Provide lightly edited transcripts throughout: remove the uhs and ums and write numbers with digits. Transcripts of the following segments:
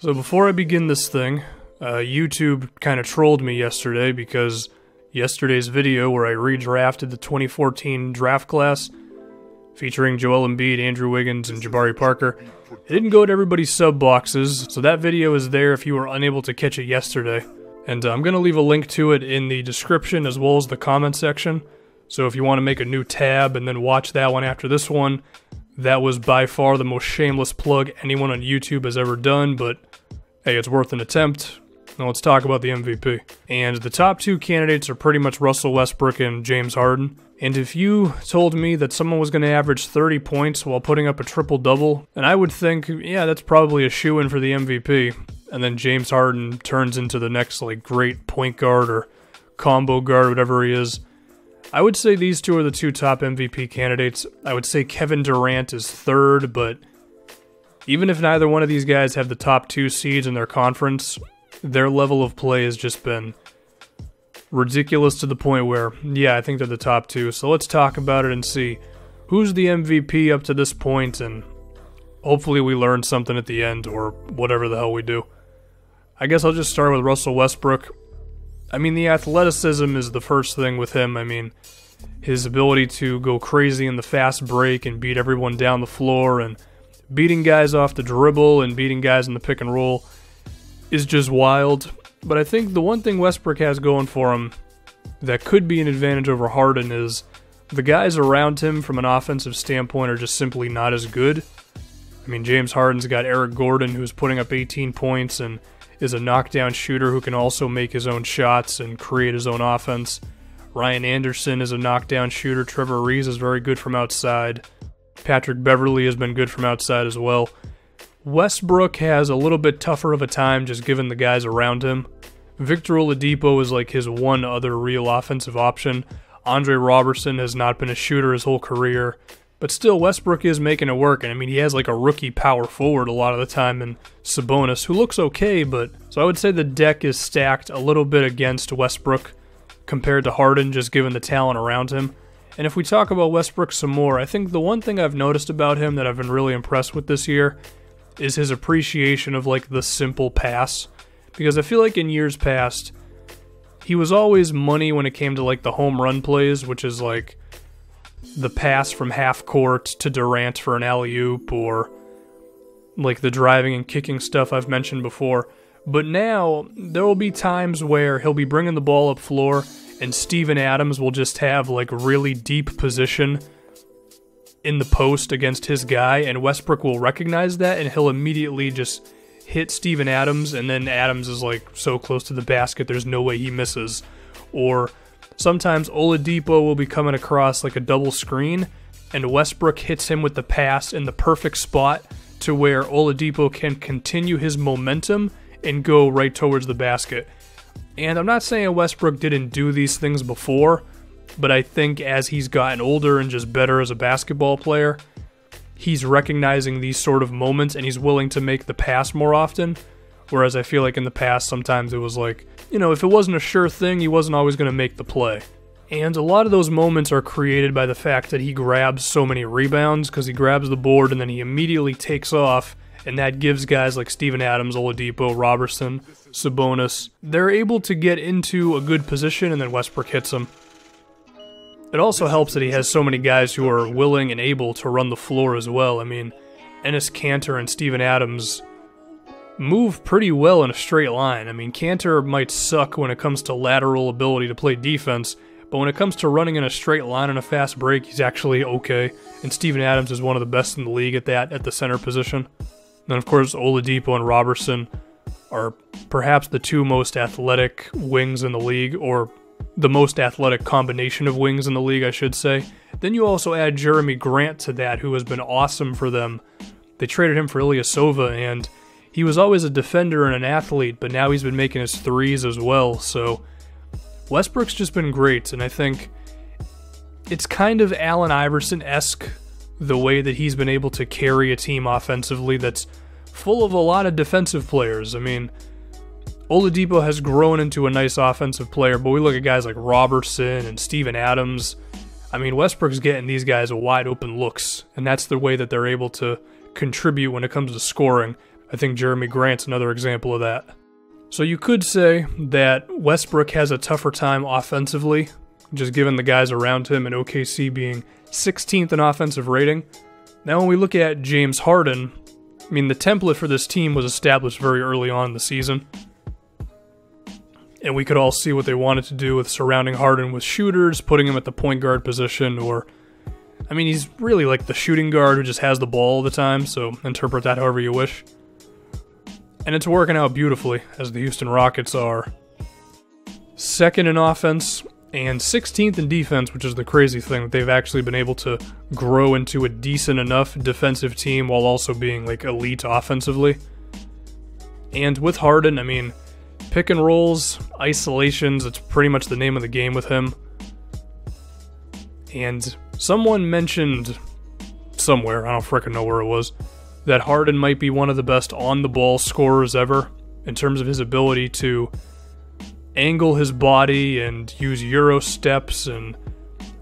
So before I begin this thing, YouTube kind of trolled me yesterday because yesterday's video where I redrafted the 2014 draft class featuring Joel Embiid, Andrew Wiggins, and Jabari Parker, it didn't go to everybody's sub boxes, so that video is there if you were unable to catch it yesterday. And I'm going to leave a link to it in the description as well as the comment section, so if you want to make a new tab and then watch that one after this one, that was by far the most shameless plug anyone on YouTube has ever done, but hey, it's worth an attempt. Now let's talk about the MVP. And the top two candidates are pretty much Russell Westbrook and James Harden. And if you told me that someone was going to average 30 points while putting up a triple-double, then I would think, yeah, that's probably a shoo-in for the MVP. And then James Harden turns into the next, like, great point guard or combo guard, whatever he is. I would say these two are the two top MVP candidates. I would say Kevin Durant is third, but even if neither one of these guys have the top two seeds in their conference, their level of play has just been ridiculous to the point where, yeah, I think they're the top two. So let's talk about it and see who's the MVP up to this point, and hopefully we learn something at the end, or whatever the hell we do. I guess I'll just start with Russell Westbrook. I mean, the athleticism is the first thing with him. I mean, his ability to go crazy in the fast break and beat everyone down the floor and beating guys off the dribble and beating guys in the pick and roll is just wild. But I think the one thing Westbrook has going for him that could be an advantage over Harden is the guys around him from an offensive standpoint are just simply not as good. I mean, James Harden's got Eric Gordon, who's putting up 18 points and is a knockdown shooter who can also make his own shots and create his own offense. Ryan Anderson is a knockdown shooter. Trevor Ariza is very good from outside. Patrick Beverley has been good from outside as well. Westbrook has a little bit tougher of a time just given the guys around him. Victor Oladipo is like his one other real offensive option. Andre Robertson has not been a shooter his whole career. But still, Westbrook is making it work, and I mean, he has like a rookie power forward a lot of the time in Sabonis, who looks okay, but so I would say the deck is stacked a little bit against Westbrook compared to Harden, just given the talent around him. And if we talk about Westbrook some more, I think the one thing I've noticed about him that I've been really impressed with this year is his appreciation of like the simple pass, because I feel like in years past, he was always money when it came to like the home run plays, which is like the pass from half court to Durant for an alley-oop, or like the driving and kicking stuff I've mentioned before. But now there will be times where he'll be bringing the ball up floor and Steven Adams will just have like really deep position in the post against his guy, and Westbrook will recognize that and he'll immediately just hit Steven Adams, and then Adams is like so close to the basket there's no way he misses. Or sometimes Oladipo will be coming across like a double screen, and Westbrook hits him with the pass in the perfect spot to where Oladipo can continue his momentum and go right towards the basket. And I'm not saying Westbrook didn't do these things before, but I think as he's gotten older and just better as a basketball player, he's recognizing these sort of moments and he's willing to make the pass more often. Whereas I feel like in the past, sometimes it was like, you know, if it wasn't a sure thing, he wasn't always going to make the play. And a lot of those moments are created by the fact that he grabs so many rebounds, because he grabs the board and then he immediately takes off, and that gives guys like Steven Adams, Oladipo, Robertson, Sabonis, they're able to get into a good position and then Westbrook hits them. It also helps that he has so many guys who are willing and able to run the floor as well. I mean, Enes Kanter and Steven Adams move pretty well in a straight line. I mean, Kanter might suck when it comes to lateral ability to play defense, but when it comes to running in a straight line in a fast break, he's actually okay. And Steven Adams is one of the best in the league at that, at the center position. Then, of course, Oladipo and Robertson are perhaps the two most athletic wings in the league, or the most athletic combination of wings in the league, I should say. Then you also add Jeremy Grant to that, who has been awesome for them. They traded him for Ilyasova, and he was always a defender and an athlete, but now he's been making his threes as well. So Westbrook's just been great, and I think it's kind of Allen Iverson-esque, the way that he's been able to carry a team offensively that's full of a lot of defensive players. I mean, Oladipo has grown into a nice offensive player, but we look at guys like Robertson and Steven Adams. I mean, Westbrook's getting these guys wide open looks, and that's the way that they're able to contribute when it comes to scoring. I think Jeremy Grant's another example of that. So you could say that Westbrook has a tougher time offensively, just given the guys around him and OKC being 16th in offensive rating. Now when we look at James Harden, I mean, the template for this team was established very early on in the season. And we could all see what they wanted to do with surrounding Harden with shooters, putting him at the point guard position, or... I mean, he's really like the shooting guard who just has the ball all the time, so interpret that however you wish. And it's working out beautifully, as the Houston Rockets are second in offense and 16th in defense, which is the crazy thing, that they've actually been able to grow into a decent enough defensive team while also being like elite offensively. And with Harden, I mean, pick and rolls, isolations, it's pretty much the name of the game with him. And someone mentioned somewhere, I don't frickin' know where it was, that Harden might be one of the best on-the-ball scorers ever in terms of his ability to angle his body and use Euro steps and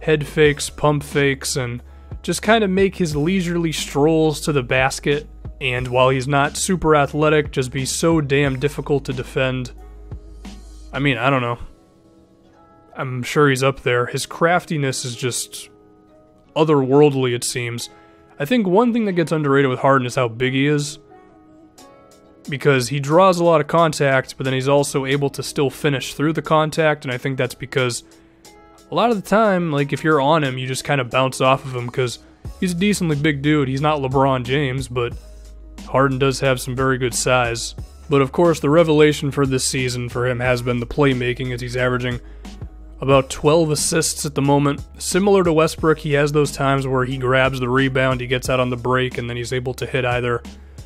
head fakes, pump fakes, and just kind of make his leisurely strolls to the basket, and while he's not super athletic, just be so damn difficult to defend. I mean, I don't know. I'm sure he's up there. His craftiness is just otherworldly, it seems. I think one thing that gets underrated with Harden is how big he is, because he draws a lot of contact, but then he's also able to still finish through the contact, and I think that's because a lot of the time, like, if you're on him, you just kind of bounce off of him, because he's a decently big dude. He's not LeBron James, but Harden does have some very good size. But of course, the revelation for this season for him has been the playmaking, as he's averaging about 12 assists at the moment. Similar to Westbrook, he has those times where he grabs the rebound, he gets out on the break, and then he's able to hit either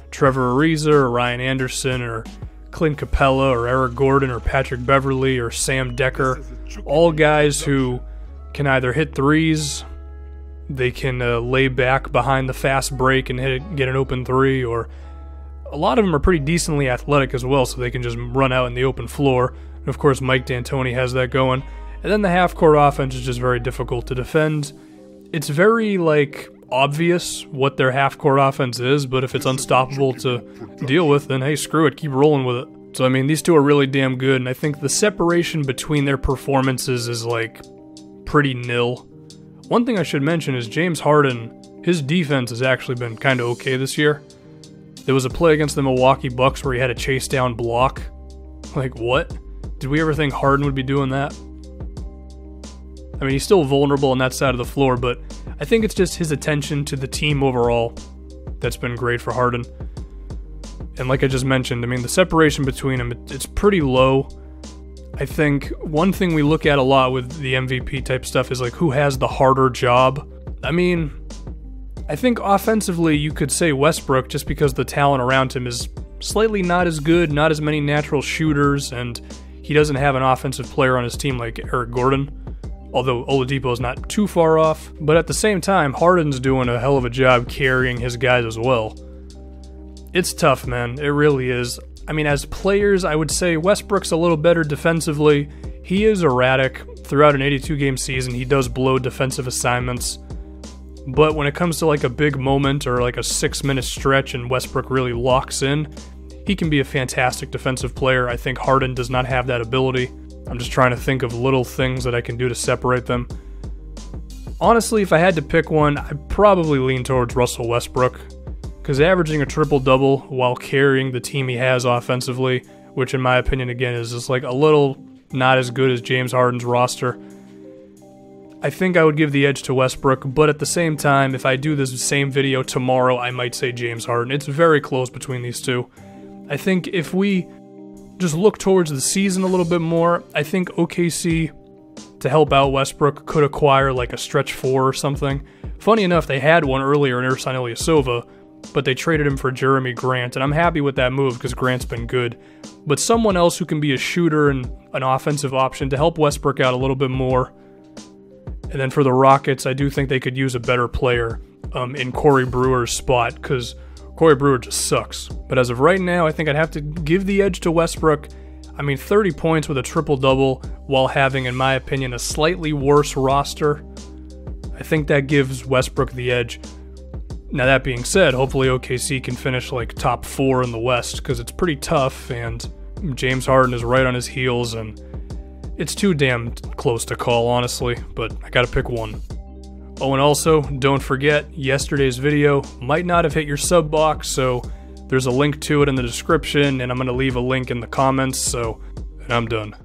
Trevor Ariza or Ryan Anderson or Clint Capella or Eric Gordon or Patrick Beverly or Sam Decker. All guys who can either hit threes, they can lay back behind the fast break and get an open three, or a lot of them are pretty decently athletic as well, so they can just run out in the open floor. And of course, Mike D'Antoni has that going. And then the half-court offense is just very difficult to defend. It's very, like, obvious what their half-court offense is, but if it's unstoppable to deal with, then hey, screw it, keep rolling with it. So, I mean, these two are really damn good, and I think the separation between their performances is, like, pretty nil. One thing I should mention is James Harden, his defense has actually been kind of okay this year. There was a play against the Milwaukee Bucks where he had a chase-down block. Like, what? Did we ever think Harden would be doing that? I mean, he's still vulnerable on that side of the floor, but I think it's just his attention to the team overall that's been great for Harden. And like I just mentioned, I mean, the separation between them, it's pretty low. I think one thing we look at a lot with the MVP type stuff is like, who has the harder job? I mean, I think offensively you could say Westbrook, just because the talent around him is slightly not as good, not as many natural shooters, and he doesn't have an offensive player on his team like Eric Gordon. Although Oladipo is not too far off, but at the same time, Harden's doing a hell of a job carrying his guys as well. It's tough, man. It really is. I mean, as players, I would say Westbrook's a little better defensively. He is erratic. Throughout an 82-game season, he does blow defensive assignments. But when it comes to like a big moment or like a 6-minute stretch and Westbrook really locks in, he can be a fantastic defensive player. I think Harden does not have that ability. I'm just trying to think of little things that I can do to separate them. Honestly, if I had to pick one, I'd probably lean towards Russell Westbrook, because averaging a triple-double while carrying the team he has offensively, which in my opinion, again, is just like a little not as good as James Harden's roster, I think I would give the edge to Westbrook, but at the same time, if I do this same video tomorrow, I might say James Harden. It's very close between these two. I think if we just look towards the season a little bit more, I think OKC, to help out Westbrook, could acquire like a stretch 4 or something. Funny enough, they had one earlier in Ersan Ilyasova, but they traded him for Jeremy Grant, and I'm happy with that move because Grant's been good. But someone else who can be a shooter and an offensive option to help Westbrook out a little bit more. And then for the Rockets, I do think they could use a better player in Corey Brewer's spot, because Corey Brewer just sucks. But as of right now, I think I'd have to give the edge to Westbrook. I mean, 30 points with a triple-double while having, in my opinion, a slightly worse roster. I think that gives Westbrook the edge. Now that being said, hopefully OKC can finish like top 4 in the West, because it's pretty tough, and James Harden is right on his heels, and it's too damn close to call, honestly, but I gotta pick one. Oh, and also, don't forget, yesterday's video might not have hit your sub box, so there's a link to it in the description, and I'm gonna leave a link in the comments, and I'm done.